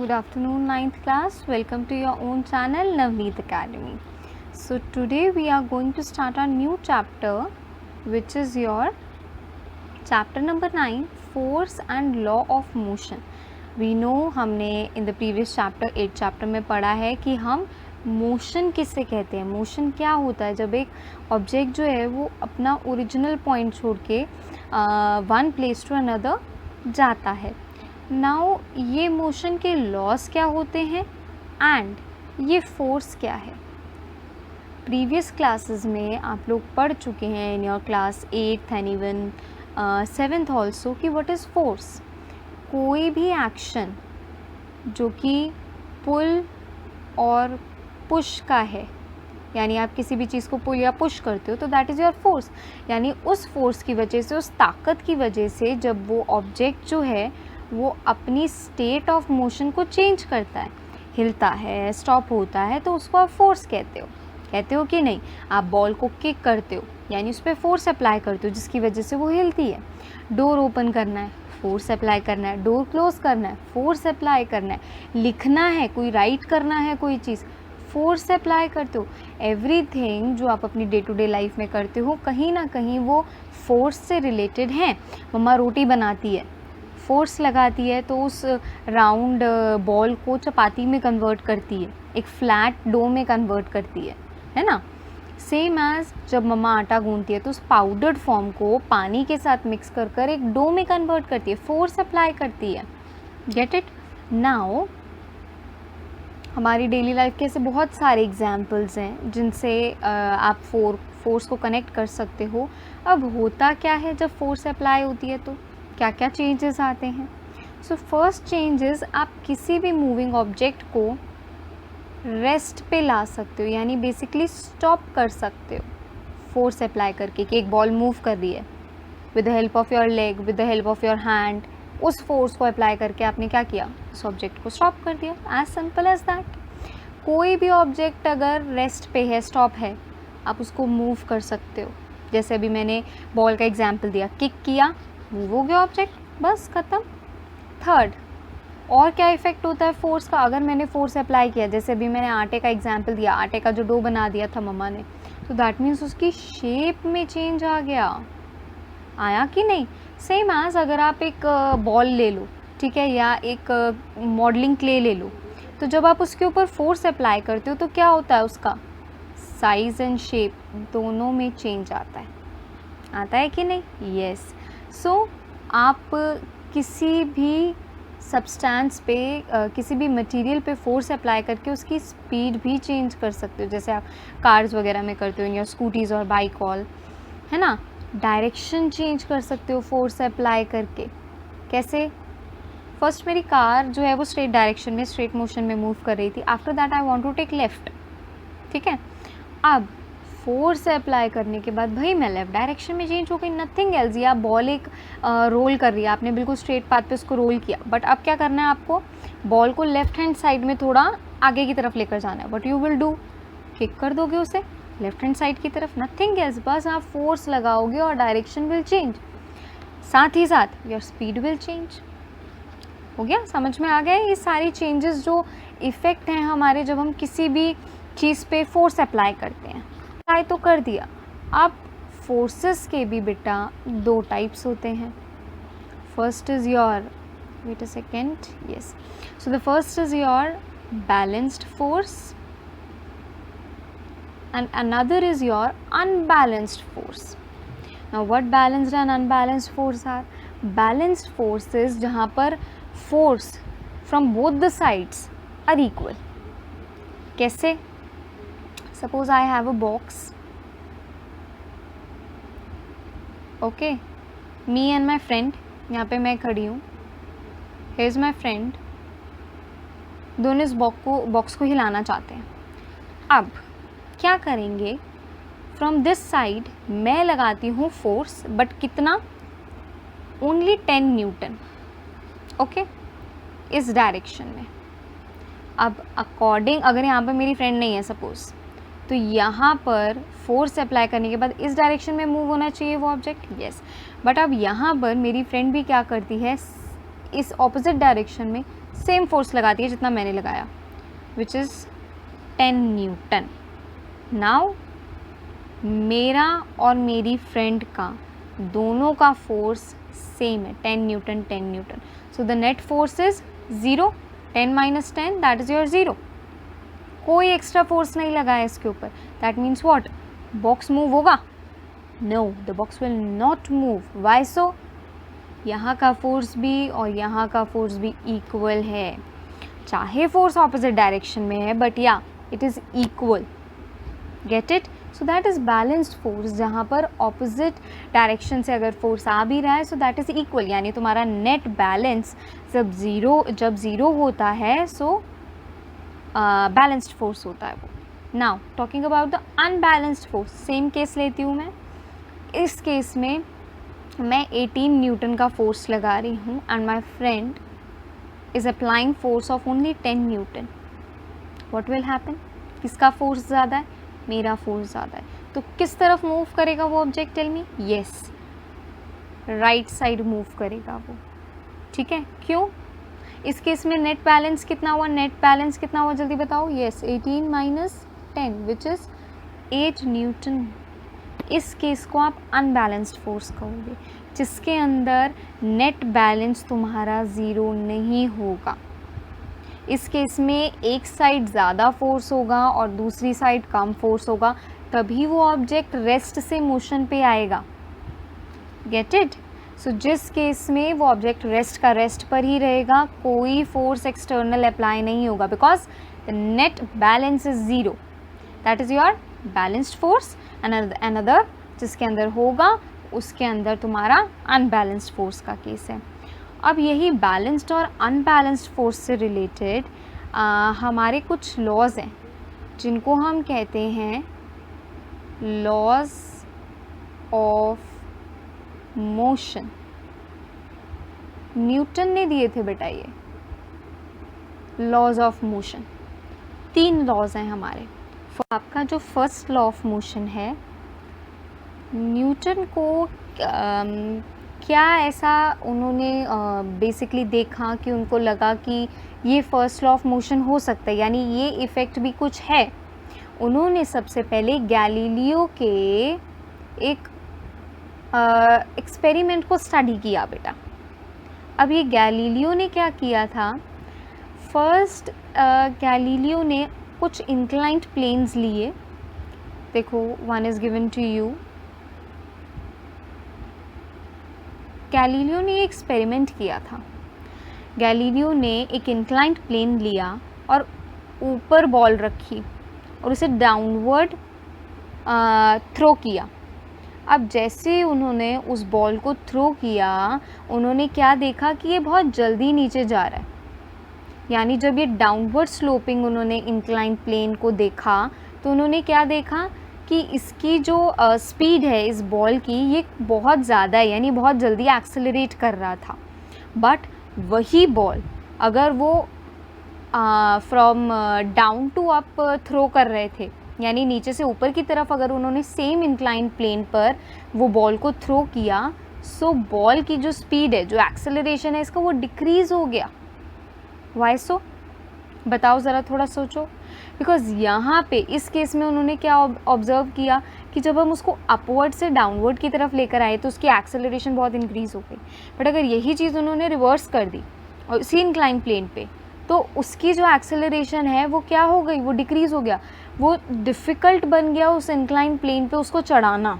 Good afternoon, ninth class. Welcome to your own channel, Navneet Academy. So today we are going to start our new chapter, which is your chapter number 9, Force and Law of Motion. We know हमने in the previous chapter 8 chapter में पढ़ा है कि हम motion किससे कहते हैं. Motion क्या होता है? जब एक ऑब्जेक्ट जो है वो अपना ओरिजिनल पॉइंट छोड़ के वन प्लेस टू अनदर जाता है. नाउ ये मोशन के लॉस क्या होते हैं एंड ये फोर्स क्या है. प्रीवियस क्लासेस में आप लोग पढ़ चुके हैं in your class 8th and even 7th also कि व्हाट इज़ फोर्स. कोई भी एक्शन जो कि पुल और पुश का है, यानी आप किसी भी चीज़ को पुल या पुश करते हो तो दैट इज़ योर फोर्स. यानी उस फोर्स की वजह से, उस ताकत की वजह से जब वो ऑब्जेक्ट जो है वो अपनी स्टेट ऑफ मोशन को चेंज करता है, हिलता है, स्टॉप होता है, तो उसको आप फोर्स कहते हो कि नहीं. आप बॉल को किक करते हो यानी उस पर फोर्स अप्लाई करते हो जिसकी वजह से वो हिलती है. डोर ओपन करना है, फोर्स अप्लाई करना है. डोर क्लोज करना है, फोर्स अप्लाई करना है. लिखना है, कोई राइट करना है कोई चीज़, फोर्स अप्लाई करते हो. एवरीथिंग जो आप अपनी डे टू डे लाइफ में करते हो कहीं ना कहीं वो फोर्स से रिलेटेड है. मम्मा रोटी बनाती है, फोर्स लगाती है तो उस राउंड बॉल को चपाती में कन्वर्ट करती है, एक फ्लैट डो में कन्वर्ट करती है ना. सेम एज जब मम्मा आटा गूंथती है तो उस पाउडर्ड फॉर्म को पानी के साथ मिक्स कर कर एक डो में कन्वर्ट करती है, फोर्स अप्लाई करती है. Get it. नाउ हमारी डेली लाइफ के ऐसे बहुत सारे एग्जाम्पल्स हैं जिनसे आप फोर्स को कनेक्ट कर सकते हो. अब होता क्या है जब फोर्स अप्लाई होती है तो क्या क्या चेंजेस आते हैं. सो फर्स्ट चेंजेस, आप किसी भी मूविंग ऑब्जेक्ट को रेस्ट पे ला सकते हो, यानी बेसिकली स्टॉप कर सकते हो फोर्स अप्लाई करके. कि एक बॉल मूव कर रही है, with the help of your leg, with the help of your hand, उस फोर्स को अप्लाई करके आपने क्या किया, उस ऑब्जेक्ट को स्टॉप कर दिया. As simple as that. कोई भी ऑब्जेक्ट अगर रेस्ट पे है, स्टॉप है, आप उसको मूव कर सकते हो. जैसे अभी मैंने बॉल का एग्जाम्पल दिया, किक किया, मूव हो गया ऑब्जेक्ट, बस ख़त्म. थर्ड, और क्या इफ़ेक्ट होता है फोर्स का. अगर मैंने फोर्स अप्लाई किया, जैसे अभी मैंने आटे का एग्जाम्पल दिया, आटे का जो डो बना दिया था मम्मा ने, तो दैट मीन्स उसकी शेप में चेंज आ गया. आया कि नहीं. सेम एज अगर आप एक बॉल ले लो, ठीक है, या एक मॉडलिंग क्ले ले लो, तो जब आप उसके ऊपर फोर्स अप्लाई करते हो तो क्या होता है, उसका साइज़ एंड शेप दोनों में चेंज आता है कि नहीं. येस. सो आप किसी भी सब्सटेंस पे, किसी भी मटेरियल पे फोर्स अप्लाई करके उसकी स्पीड भी चेंज कर सकते हो. जैसे आप कार्स वगैरह में करते हो, या स्कूटीज़ और बाइक ऑल, है ना. डायरेक्शन चेंज कर सकते हो फोर्स अप्लाई करके. कैसे? फर्स्ट मेरी कार जो है वो स्ट्रेट डायरेक्शन में, स्ट्रेट मोशन में मूव कर रही थी. After that I want to take left, ठीक है. अब फोर्स अप्लाई करने के बाद भाई मैं लेफ़्ट डायरेक्शन में चेंज हो गई, नथिंग एल्स. या बॉल एक रोल कर रही है, आपने बिल्कुल स्ट्रेट पाथ पे उसको रोल किया, बट अब क्या करना है आपको, बॉल को लेफ़्ट हैंड साइड में थोड़ा आगे की तरफ लेकर जाना है. But you will do, kick कर दोगे उसे लेफ्ट हैंड साइड की तरफ, नथिंग एल्स. बस आप फोर्स लगाओगे और डायरेक्शन विल चेंज, साथ ही साथ योर स्पीड विल चेंज. हो गया, समझ में आ गया. ये सारी चेंजेस जो इफ़ेक्ट हैं हमारे जब हम किसी भी चीज़ पे फोर्स अप्लाई करते हैं. अप्लाई तो कर दिया. अब फोर्सेस के भी बेटा दो टाइप्स होते हैं. First is your, wait a second, yes. So the first is your balanced force and another is your unbalanced force. Now what balanced and unbalanced force are? Balanced forces जहाँ पर force from both the sides are equal. कैसे? Suppose I have a box, okay, me and my friend, यहाँ पे मैं खड़ी हूँ, here is my friend, दोनों इस बॉक्स को हिलाना चाहते हैं. अब क्या करेंगे, फ्रॉम दिस साइड मैं लगाती हूँ फोर्स, बट कितना, ओनली 10 न्यूटन, ओके, इस डायरेक्शन में. अब अकॉर्डिंग, अगर यहाँ पर मेरी फ्रेंड नहीं है सपोज़, तो यहाँ पर फोर्स अप्लाई करने के बाद इस डायरेक्शन में मूव होना चाहिए वो ऑब्जेक्ट, येस. बट अब यहाँ पर मेरी फ्रेंड भी क्या करती है, इस ऑपोजिट डायरेक्शन में सेम फोर्स लगाती है जितना मैंने लगाया, विच इज़ 10 न्यूटन। नाउ मेरा और मेरी फ्रेंड का दोनों का फोर्स सेम है, 10 newton 10 newton. So the net force is 0, 10 minus 10 that is your 0। कोई एक्स्ट्रा फोर्स नहीं लगा है इसके ऊपर। That means what? Box move होगा? No, the box will not move. Why so? यहाँ का फोर्स भी और यहाँ का फोर्स भी इक्वल है, चाहे फोर्स ऑपोजिट डायरेक्शन में है, बट या it is equal. Get it? So that is balanced force, जहाँ पर ऑपोजिट डायरेक्शन से अगर फोर्स आ भी रहा है सो दैट इज़ इक्वल, यानी तुम्हारा नेट बैलेंस जब ज़ीरो होता है सो बैलेंस्ड फोर्स होता है वो। Now talking about the unbalanced force, same case लेती हूँ मैं। इस केस में मैं 18 न्यूटन का फोर्स लगा रही हूँ and my friend is applying force of only 10 Newton. What will happen? किसका फोर्स ज़्यादा है? मेरा फोर्स ज़्यादा है। तो किस तरफ मूव करेगा वो object? Tell me. Yes, right side move करेगा वो। ठीक है, क्यों? इस केस में नेट बैलेंस कितना हुआ? नेट बैलेंस कितना हुआ जल्दी बताओ? Yes, 18 minus 10 which is 8 Newton. इस केस को आप अनबैलेंस्ड फोर्स कहोगे, जिसके अंदर नेट बैलेंस तुम्हारा 0 नहीं होगा। इस केस में एक साइड ज़्यादा फोर्स होगा और दूसरी साइड कम फोर्स होगा, तभी वो ऑब्जेक्ट रेस्ट से मोशन पे आएगा। Get it? सो जिस केस में वो ऑब्जेक्ट रेस्ट का रेस्ट पर ही रहेगा, कोई फोर्स एक्सटर्नल अप्लाई नहीं होगा, because the net balance is 0। That is your balanced force. Another जिसके अंदर होगा उसके अंदर तुम्हारा अनबैलेंस्ड फोर्स का केस है। अब यही बैलेंस्ड और अनबैलेंस्ड फोर्स से रिलेटेड हमारे कुछ लॉज हैं जिनको हम कहते हैं लॉज ऑफ मोशन। न्यूटन ने दिए थे बेटा ये लॉज ऑफ मोशन। 3 लॉज हैं हमारे। आपका जो फर्स्ट लॉ ऑफ मोशन है, न्यूटन को क्या ऐसा उन्होंने बेसिकली देखा कि उनको लगा कि ये फर्स्ट लॉ ऑफ मोशन हो सकता है, यानी ये इफ़ेक्ट भी कुछ है। उन्होंने सबसे पहले गैलीलियो के एक एक्सपेरिमेंट को स्टडी किया बेटा। अब ये गैलीलियो ने क्या किया था? फर्स्ट गैलीलियो ने कुछ इंक्लाइंड प्लेन्स लिए। देखो, one is given to you. Galileo ने एक्सपेरिमेंट किया था। गैलीलियो ने एक इंक्लाइंड प्लेन लिया और ऊपर बॉल रखी और उसे डाउनवर्ड थ्रो किया। अब जैसे उन्होंने उस बॉल को थ्रो किया, उन्होंने क्या देखा कि ये बहुत जल्दी नीचे जा रहा है। यानी जब ये डाउनवर्ड स्लोपिंग उन्होंने इंक्लाइन प्लेन को देखा तो उन्होंने क्या देखा कि इसकी जो स्पीड है इस बॉल की, ये बहुत ज़्यादा है, यानी बहुत जल्दी एक्सेलरेट कर रहा था। बट वही बॉल अगर वो from down to up throw कर रहे थे, यानी नीचे से ऊपर की तरफ अगर उन्होंने सेम इंक्लाइन प्लेन पर वो बॉल को थ्रो किया, सो बॉल की जो स्पीड है, जो एक्सेलरेशन है इसका, वो डिक्रीज़ हो गया। वाई सो? बताओ ज़रा, थोड़ा सोचो। बिकॉज़ यहाँ पे इस केस में उन्होंने क्या ऑब्ज़र्व किया कि जब हम उसको अपवर्ड से डाउनवर्ड की तरफ लेकर आए तो उसकी एक्सेलरेशन बहुत इंक्रीज़ हो गई। बट अगर यही चीज़ उन्होंने रिवर्स कर दी और इसी इंक्लाइन प्लेन पे, तो उसकी जो एक्सेलरेशन है वो क्या हो गई? वो डिक्रीज़ हो गया। वो डिफ़िकल्ट बन गया उस इंक्लाइन प्लेन पे उसको चढ़ाना।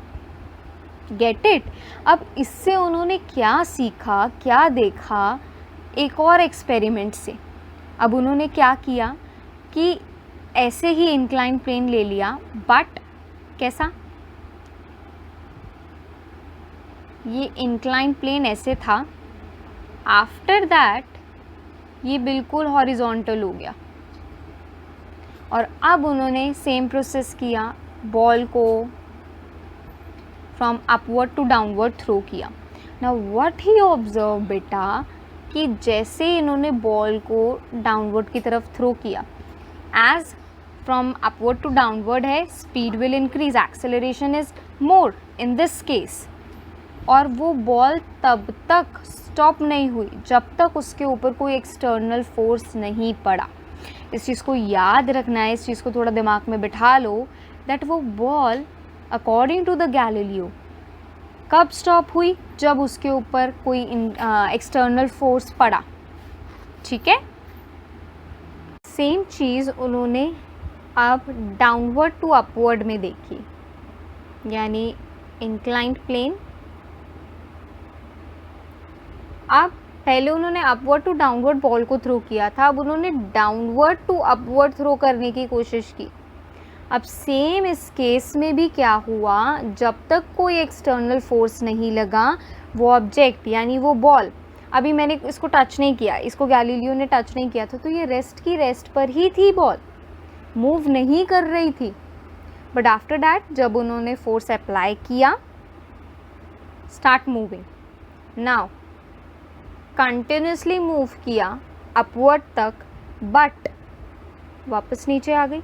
Get it? अब इससे उन्होंने क्या सीखा, क्या देखा? एक और एक्सपेरिमेंट से अब उन्होंने क्या किया कि ऐसे ही इंक्लाइन प्लेन ले लिया, बट कैसा? ये इंक्लाइन प्लेन ऐसे था, आफ्टर दैट ये बिल्कुल हॉरिजॉन्टल हो गया और अब उन्होंने सेम प्रोसेस किया, बॉल को from upward to downward throw किया। नाउ व्हाट ही ऑब्जर्व बेटा कि जैसे इन्होंने बॉल को डाउनवर्ड की तरफ थ्रो किया, as from upward to downward है, speed will increase, acceleration is more in this case, और वो बॉल तब तक स्टॉप नहीं हुई जब तक उसके ऊपर कोई एक्सटर्नल फोर्स नहीं पड़ा। इस चीज़ को याद रखना है, इस चीज़ को थोड़ा दिमाग में बिठा लो दैट वो ball according to the Galileo कब स्टॉप हुई, जब उसके ऊपर कोई एक्सटर्नल फोर्स पड़ा। ठीक है, सेम चीज़ उन्होंने अब डाउनवर्ड टू अपवर्ड में देखी, यानी इंक्लाइंड प्लेन। अब पहले उन्होंने अपवर्ड टू डाउनवर्ड बॉल को थ्रो किया था, अब उन्होंने डाउनवर्ड टू अपवर्ड थ्रो करने की कोशिश की। अब सेम इस केस में भी क्या हुआ, जब तक कोई एक्सटर्नल फोर्स नहीं लगा वो ऑब्जेक्ट यानी वो बॉल, अभी मैंने इसको टच नहीं किया, इसको गैलीलियो ने टच नहीं किया था, तो ये रेस्ट की रेस्ट पर ही थी, बॉल मूव नहीं कर रही थी। बट आफ्टर दैट जब उन्होंने फोर्स अप्लाई किया, start moving, now continuously move किया अपवर्ड तक, बट वापस नीचे आ गई,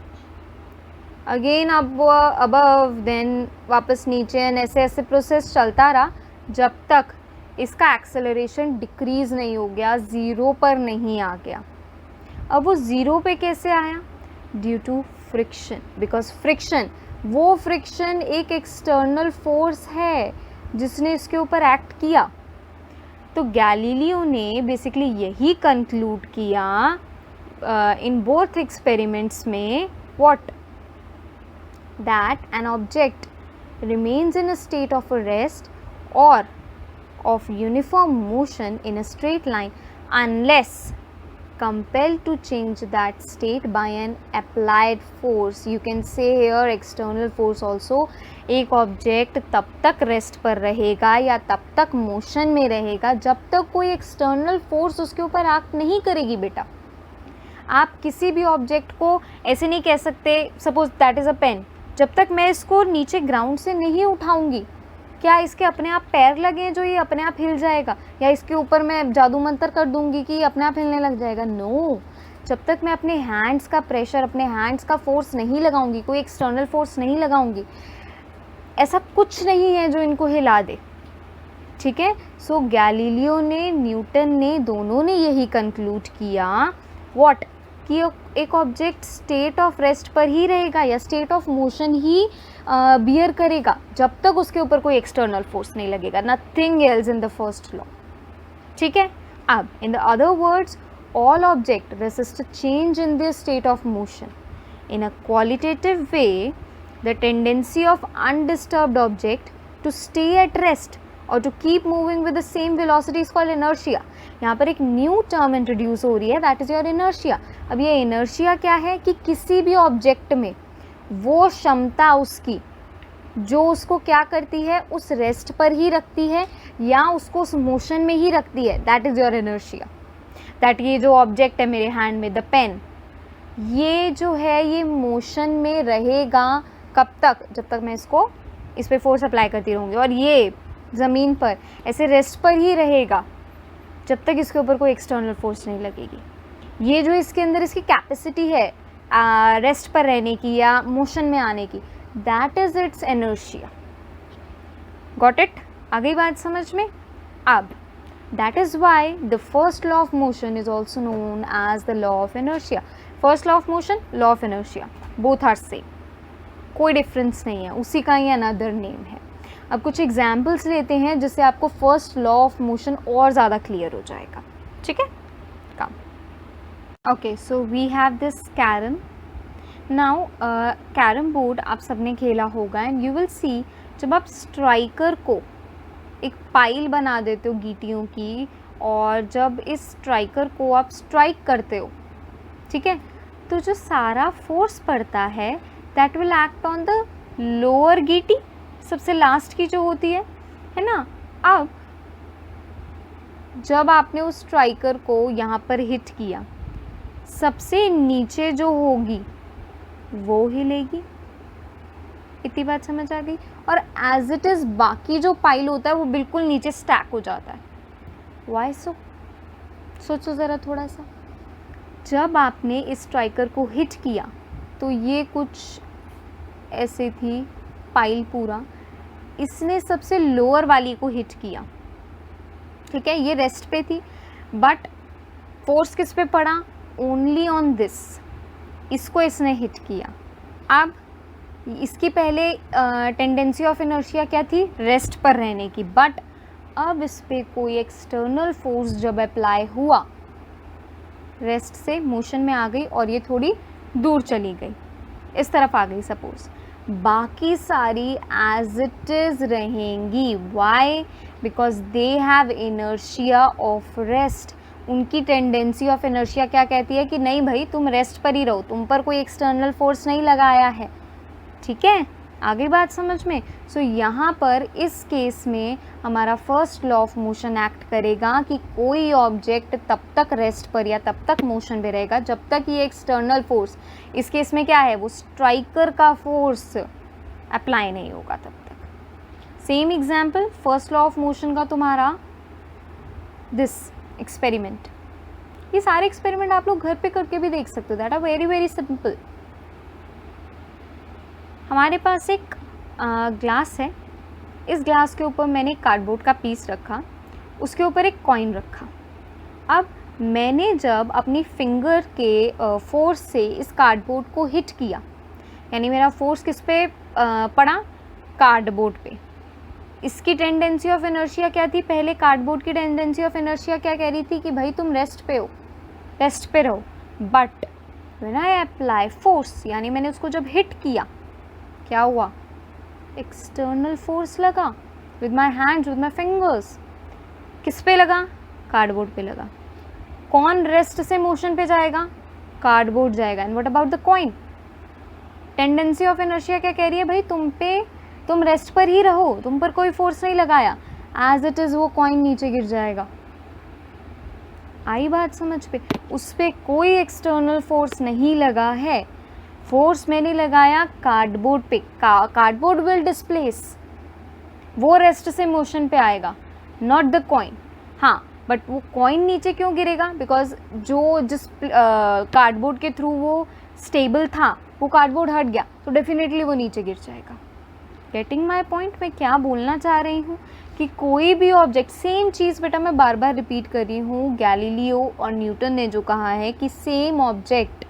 अगेन अबव, देन वापस नीचे, एंड ऐसे ऐसे प्रोसेस चलता रहा जब तक इसका एक्सेलरेशन डिक्रीज नहीं हो गया, ज़ीरो पर नहीं आ गया। अब वो ज़ीरो पे कैसे आया, due to friction, because friction, वो फ्रिक्शन एक एक्सटर्नल फोर्स है जिसने इसके ऊपर एक्ट किया। तो गैलीलियो ने बेसिकली यही कंक्लूड किया इन बोथ एक्सपेरिमेंट्स में, what, that an object remains in a state of a rest or of uniform motion in a straight line unless compelled to change that state by an applied force. You can say here external force also. एक object तब तक rest पर रहेगा या तब तक motion में रहेगा जब तक कोई एक्सटर्नल फोर्स उसके ऊपर एक्ट नहीं करेगी। बेटा, आप किसी भी ऑब्जेक्ट को ऐसे नहीं कह सकते, suppose that is a pen, जब तक मैं इसको नीचे ग्राउंड से नहीं उठाऊंगी, क्या इसके अपने आप पैर लगे हैं जो ये अपने आप हिल जाएगा, या इसके ऊपर मैं जादू मंतर कर दूंगी कि ये अपने आप हिलने लग जाएगा? नो, जब तक मैं अपने हैंड्स का प्रेशर, अपने हैंड्स का फोर्स नहीं लगाऊंगी, कोई एक्सटर्नल फोर्स नहीं लगाऊंगी, ऐसा कुछ नहीं है जो इनको हिला दे। ठीक है, सो गैलीलियो ने, न्यूटन ने, दोनों ने यही कंक्लूड किया, व्हाट, कि एक ऑब्जेक्ट स्टेट ऑफ रेस्ट पर ही रहेगा या स्टेट ऑफ मोशन ही बियर करेगा जब तक उसके ऊपर कोई एक्सटर्नल फोर्स नहीं लगेगा, nothing else in the first law. ठीक है, अब in the other words, all object resist change in the state of motion in a qualitative way. The tendency of undisturbed object to stay at rest और to keep moving with the same velocity is called inertia. यहाँ पर एक new term introduce हो रही है, that is your inertia. अब ये inertia क्या है कि किसी भी ऑब्जेक्ट में वो क्षमता उसकी जो उसको क्या करती है, उस रेस्ट पर ही रखती है या उसको उस मोशन में ही रखती है, that is your inertia. That ये जो ऑब्जेक्ट है मेरे हैंड में, द पेन, ये जो है ये मोशन में रहेगा कब तक, जब तक मैं इसको, इस पर फोर्स अप्लाई करती रहूँगी, और ये ज़मीन पर ऐसे रेस्ट पर ही रहेगा जब तक इसके ऊपर कोई एक्सटर्नल फोर्स नहीं लगेगी। ये जो इसके अंदर इसकी कैपेसिटी है रेस्ट पर रहने की या मोशन में आने की, that is it's inertia. Got it? आ गई बात समझ में? अब that is why the first law of motion is also known as the law of inertia. First law of motion, law of inertia, both are same, कोई difference नहीं है, उसी का ही अनदर नेम है। अब कुछ एग्जाम्पल्स लेते हैं जिससे आपको फर्स्ट लॉ ऑफ मोशन और ज़्यादा क्लियर हो जाएगा। ठीक है, कम। Okay, so we have this carrom. Now carrom board आप सबने खेला होगा, एंड यू विल सी, जब आप स्ट्राइकर को एक पाइल बना देते हो गीटियों की, और जब इस स्ट्राइकर को आप स्ट्राइक करते हो, ठीक है, तो जो सारा फोर्स पड़ता है that will act on the lower गीटी, सबसे लास्ट की जो होती है ना। अब जब आपने उस स्ट्राइकर को यहाँ पर हिट किया, सबसे नीचे जो होगी वो हिलेगी। इतनी बात समझ आ गई? और एज इट इज़ बाकी जो पाइल होता है वो बिल्कुल नीचे स्टैक हो जाता है। वाई सो? सोचो ज़रा थोड़ा सा। जब आपने इस स्ट्राइकर को हिट किया तो ये कुछ ऐसे थी पाइल पूरा, इसने सबसे लोअर वाली को हिट किया, ठीक है, ये रेस्ट पे थी, बट फोर्स किस पे पड़ा, ओनली ऑन दिस, इसको इसने हिट किया। अब इसकी पहले टेंडेंसी ऑफ इनर्शिया क्या थी, रेस्ट पर रहने की, बट अब इस पर कोई एक्सटर्नल फोर्स जब अप्लाई हुआ, रेस्ट से मोशन में आ गई और ये थोड़ी दूर चली गई, इस तरफ आ गई सपोज, बाकी सारी एज इट इज़ रहेंगी। Why, because they have inertia of rest. उनकी टेंडेंसी ऑफ इनर्शिया क्या कहती है कि नहीं भाई तुम रेस्ट पर ही रहो, तुम पर कोई एक्सटर्नल फोर्स नहीं लगाया है। ठीक है, आगे बात समझ में। सो यहाँ पर इस केस में हमारा first law of motion act करेगा कि कोई ऑब्जेक्ट तब तक रेस्ट पर या तब तक मोशन पे रहेगा जब तक ये एक्सटर्नल फोर्स, इस केस में क्या है, वो स्ट्राइकर का फोर्स अप्लाई नहीं होगा तब तक। Same example first law of motion का तुम्हारा दिस एक्सपेरिमेंट, ये सारे एक्सपेरिमेंट आप लोग घर पे करके भी देख सकते हो, that are very very simple. हमारे पास एक ग्लास है, इस ग्लास के ऊपर मैंने कार्डबोर्ड का पीस रखा, उसके ऊपर एक कॉइन रखा। अब मैंने जब अपनी फिंगर के फोर्स से इस कार्डबोर्ड को हिट किया, यानी मेरा फोर्स किस पे पड़ा, कार्डबोर्ड पे, इसकी टेंडेंसी ऑफ इनर्शिया क्या थी, पहले कार्डबोर्ड की टेंडेंसी ऑफ इनर्शिया क्या कह रही थी कि भाई तुम रेस्ट पे हो, रेस्ट पे रहो, but when I apply force, यानी मैंने उसको जब हिट किया, क्या हुआ, एक्सटर्नल फोर्स लगा with my hands, with my fingers, किस पे लगा, कार्डबोर्ड पे लगा। कौन रेस्ट से मोशन पे जाएगा, कार्डबोर्ड जाएगा। And what about the coin, tendency of inertia क्या कह रही है, भाई तुम रेस्ट पर ही रहो, तुम पर कोई फोर्स नहीं लगाया, एज इट इज़ वो कॉइन नीचे गिर जाएगा। आई बात समझ पे, उस पर कोई एक्सटर्नल फोर्स नहीं लगा है, फोर्स मैंने लगाया कार्डबोर्ड पे, कार्डबोर्ड विल डिस्प्लेस, वो रेस्ट से मोशन पे आएगा, नॉट द कॉइन। हाँ, बट वो कॉइन नीचे क्यों गिरेगा, बिकॉज जिस कार्डबोर्ड के थ्रू वो स्टेबल था, वो कार्डबोर्ड हट गया, तो डेफिनेटली वो नीचे गिर जाएगा। गेटिंग माई पॉइंट, मैं क्या बोलना चाह रही हूँ कि कोई भी ऑब्जेक्ट, सेम चीज़ बेटा मैं बार बार रिपीट कर रही हूँ, गैलीलियो और न्यूटन ने जो कहा है कि सेम ऑब्जेक्ट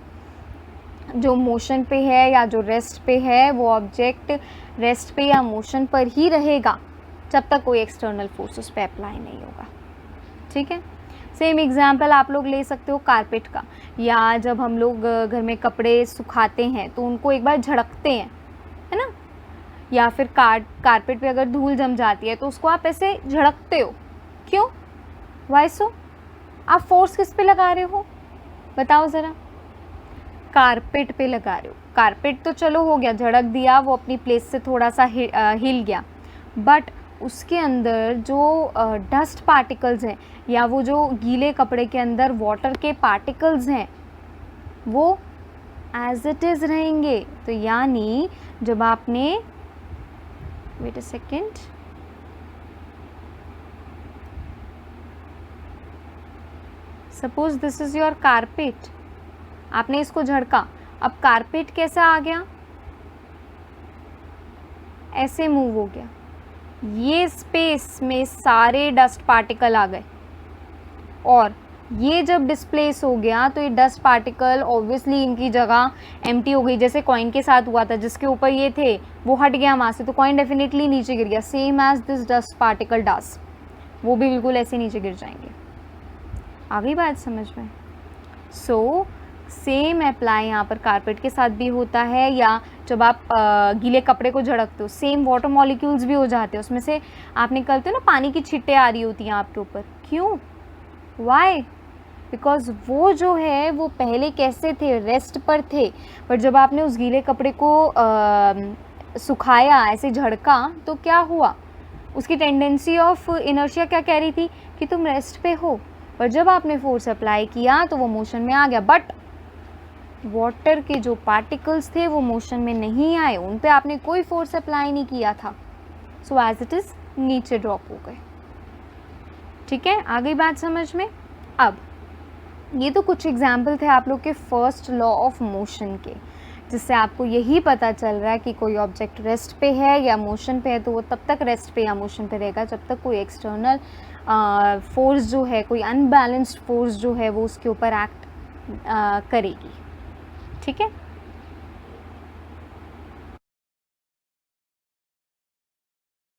जो मोशन पे है या जो रेस्ट पे है, वो ऑब्जेक्ट रेस्ट पे या मोशन पर ही रहेगा जब तक कोई एक्सटर्नल फोर्स उस पर अप्लाई नहीं होगा। ठीक है, सेम एग्जाम्पल आप लोग ले सकते हो कारपेट का, या जब हम लोग घर में कपड़े सुखाते हैं तो उनको एक बार झड़कते हैं, है ना, या फिर कारपेट पे अगर धूल जम जाती है तो उसको आप ऐसे झड़कते हो, क्यों, वाई सो, आप फोर्स किस पे लगा रहे हो, बताओ ज़रा, कारपेट पे लगा रहे हो। कारपेट तो चलो हो गया, झड़क दिया, वो अपनी प्लेस से थोड़ा सा हिल गया, बट उसके अंदर जो डस्ट पार्टिकल्स हैं या वो जो गीले कपड़े के अंदर वाटर के पार्टिकल्स हैं वो एज इट इज़ रहेंगे। तो यानी जब आपने, wait a second, suppose this is your carpet, आपने इसको झड़का, अब कारपेट कैसा आ गया, ऐसे मूव हो गया, ये स्पेस में सारे डस्ट पार्टिकल आ गए, और ये जब डिस्प्लेस हो गया तो ये डस्ट पार्टिकल ऑब्वियसली इनकी जगह एम्प्टी हो गई, जैसे कॉइन के साथ हुआ था, जिसके ऊपर ये थे वो हट गया वहाँ से, तो कॉइन डेफिनेटली नीचे गिर गया, same as this dust particle does, वो भी बिल्कुल ऐसे नीचे गिर जाएंगे। आ गई बात समझ में। सो सेम अप्लाई यहाँ पर कारपेट के साथ भी होता है, या जब आप गीले कपड़े को झड़कते हो, सेम वाटर मॉलिक्यूल्स भी हो जाते हैं, उसमें से आप निकलते हो ना, पानी की छिट्टे आ रही होती हैं आपके ऊपर, क्यों, वाई, बिकॉज वो जो है वो पहले कैसे थे, रेस्ट पर थे, बट जब आपने उस गीले कपड़े को सुखाया, ऐसे झड़का, तो क्या हुआ, उसकी टेंडेंसी ऑफ इनर्शिया क्या कह रही थी कि तुम रेस्ट पे हो, पर जब आपने फोर्स अप्लाई किया तो वो मोशन में आ गया, बट वाटर के जो पार्टिकल्स थे वो मोशन में नहीं आए, उन पे आपने कोई फोर्स अप्लाई नहीं किया था, सो एज इट इज़ नीचे ड्रॉप हो गए। ठीक है, आ गई बात समझ में। अब ये तो कुछ एग्जाम्पल थे आप लोग के फर्स्ट लॉ ऑफ मोशन के, जिससे आपको यही पता चल रहा है कि कोई ऑब्जेक्ट रेस्ट पे है या मोशन पे है, तो वो तब तक रेस्ट पे या मोशन पे रहेगा जब तक कोई एक्सटर्नल फोर्स जो है, कोई अनबैलेंस्ड फोर्स जो है वो उसके ऊपर एक्ट करेगी। ठीक है।